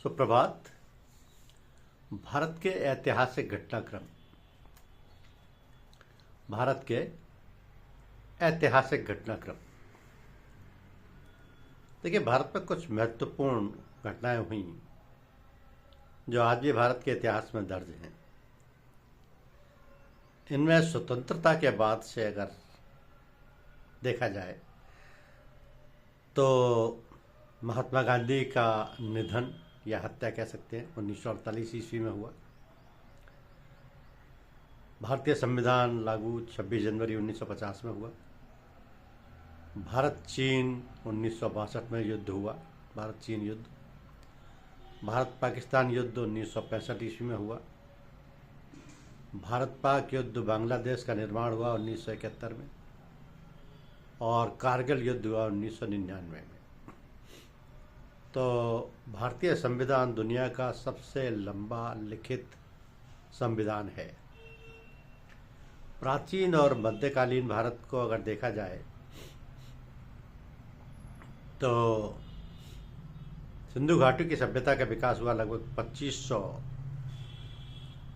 सुप्रभात। भारत के ऐतिहासिक घटनाक्रम। भारत के ऐतिहासिक घटनाक्रम। देखिए, भारत में कुछ महत्वपूर्ण घटनाएं हुई जो आज भी भारत के इतिहास में दर्ज हैं। इनमें स्वतंत्रता के बाद से अगर देखा जाए तो महात्मा गांधी का निधन या हत्या कह सकते हैं 1948 ईस्वी में हुआ। भारतीय संविधान लागू 26 जनवरी 1950 में हुआ। भारत चीन 1962 में युद्ध हुआ, भारत चीन युद्ध। भारत पाकिस्तान युद्ध 1965 ईस्वी में हुआ। भारत पाक युद्ध बांग्लादेश का निर्माण हुआ 1971 में, और कारगिल युद्ध हुआ 1999 में। तो भारतीय संविधान दुनिया का सबसे लंबा लिखित संविधान है। प्राचीन और मध्यकालीन भारत को अगर देखा जाए तो सिंधु घाटी की सभ्यता का विकास हुआ लगभग 2500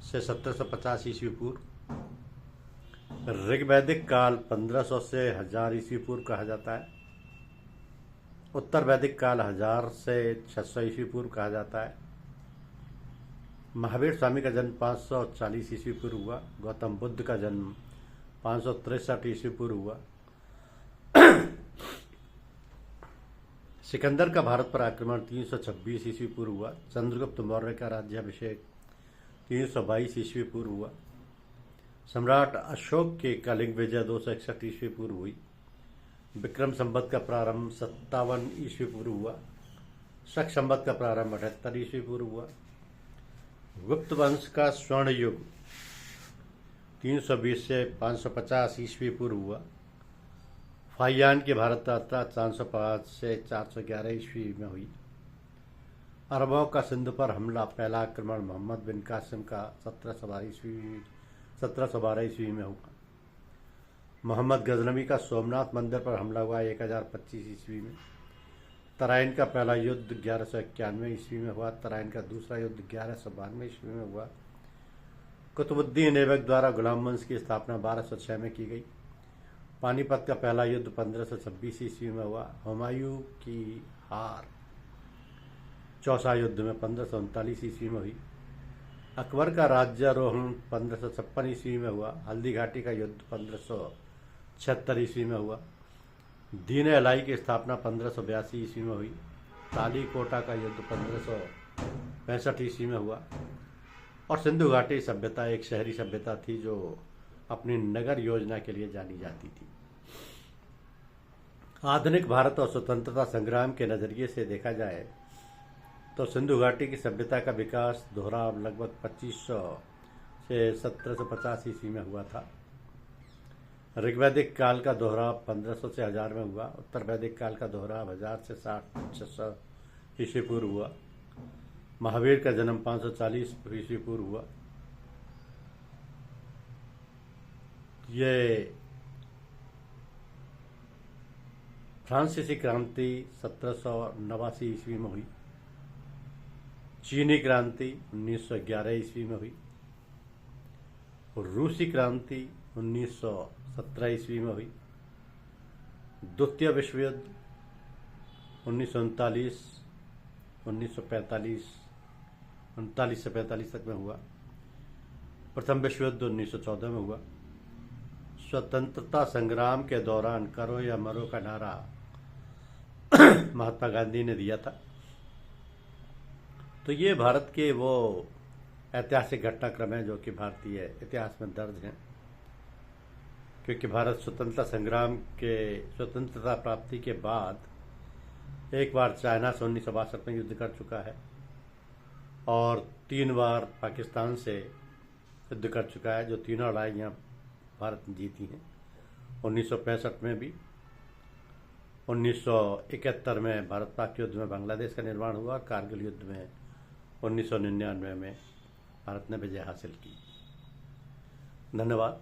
से 1750 ईस्वी पूर्व। ऋग्वैदिक काल 1500 से 1000 ईस्वी पूर्व कहा जाता है। उत्तर वैदिक काल 1000 से 600 ईस्वी पूर्व कहा जाता है। महावीर स्वामी का जन्म 540 ईस्वी पूर्व हुआ। गौतम बुद्ध का जन्म 563 ईस्वी पूर्व हुआ। सिकंदर का भारत पर आक्रमण 326 ईस्वी पूर्व हुआ। चंद्रगुप्त मौर्य का राज्याभिषेक 322 ईस्वी पूर्व हुआ। सम्राट अशोक की कलिंग विजय 261 ईस्वी पूर्व हुई। विक्रम संवत का प्रारंभ 57 ईस्वी पूर्व हुआ। शक संवत का प्रारंभ 78 ईस्वी पूर्व हुआ। गुप्त वंश का स्वर्ण युग 320 से 550 ईस्वी पूर्व हुआ। फाहियान की भारत यात्रा 405 से 411 ईस्वी में हुई। अरबों का सिंध पर हमला, पहला आक्रमण मोहम्मद बिन कासिम का 1712 ईस्वी में हुआ। मोहम्मद गजनवी का सोमनाथ मंदिर पर हमला हुआ 1025 ईस्वी में। तराइन का पहला युद्ध 1191 ईस्वी में हुआ। तराइन का दूसरा युद्ध 1192 ईस्वी में हुआ। कुतुबुद्दीन ऐबक द्वारा गुलाम वंश की स्थापना 1206 में की गई। पानीपत का पहला युद्ध 1526 ईस्वी में हुआ। हुमायूं की हार चौसा युद्ध में 1539 ईस्वी में हुई। अकबर का राज्यारोहण 1556 ईस्वी में हुआ। हल्दी घाटी का युद्ध 1576 ईस्वी में हुआ। दीन इलाही की स्थापना 1582 ईस्वी में हुई। ताली कोटा का युद्ध 1565 ईस्वी में हुआ। और सिंधु घाटी सभ्यता एक शहरी सभ्यता थी जो अपनी नगर योजना के लिए जानी जाती थी। आधुनिक भारत और स्वतंत्रता संग्राम के नजरिए से देखा जाए तो सिंधु घाटी की सभ्यता का विकास दोहराव लगभग 2500 से 1750 ईस्वी में हुआ था। ऋग्वैदिक काल का दोहराव 1500 से 1000 में हुआ। उत्तर वैदिक काल का दोहराव 1000 से 600 ईस्वी पूर्व हुआ। महावीर का जन्म 540 ईस्वी पूर्व हुआ। ये फ्रांसीसी क्रांति 1789 ईस्वी में हुई। चीनी क्रांति 1911 ईस्वी में हुई। रूसी क्रांति 1917 ईस्वी में हुई। द्वितीय विश्व युद्ध 1939 से 45 तक में हुआ। प्रथम विश्व युद्ध 1914 में हुआ। स्वतंत्रता संग्राम के दौरान करो या मरो का नारा महात्मा गांधी ने दिया था। तो ये भारत के वो ऐतिहासिक घटनाक्रम है जो कि भारतीय इतिहास में दर्ज हैं, क्योंकि भारत स्वतंत्रता संग्राम के स्वतंत्रता प्राप्ति के बाद एक बार चाइना से 1962 में युद्ध कर चुका है, और 3 बार पाकिस्तान से युद्ध कर चुका है, जो तीनों लड़ाइयाँ भारत ने जीती हैं। 1965 में भी, 1971 में भारत पाक युद्ध में बांग्लादेश का निर्माण हुआ, और कारगिल युद्ध में 1999 में भारत ने विजय हासिल की। धन्यवाद।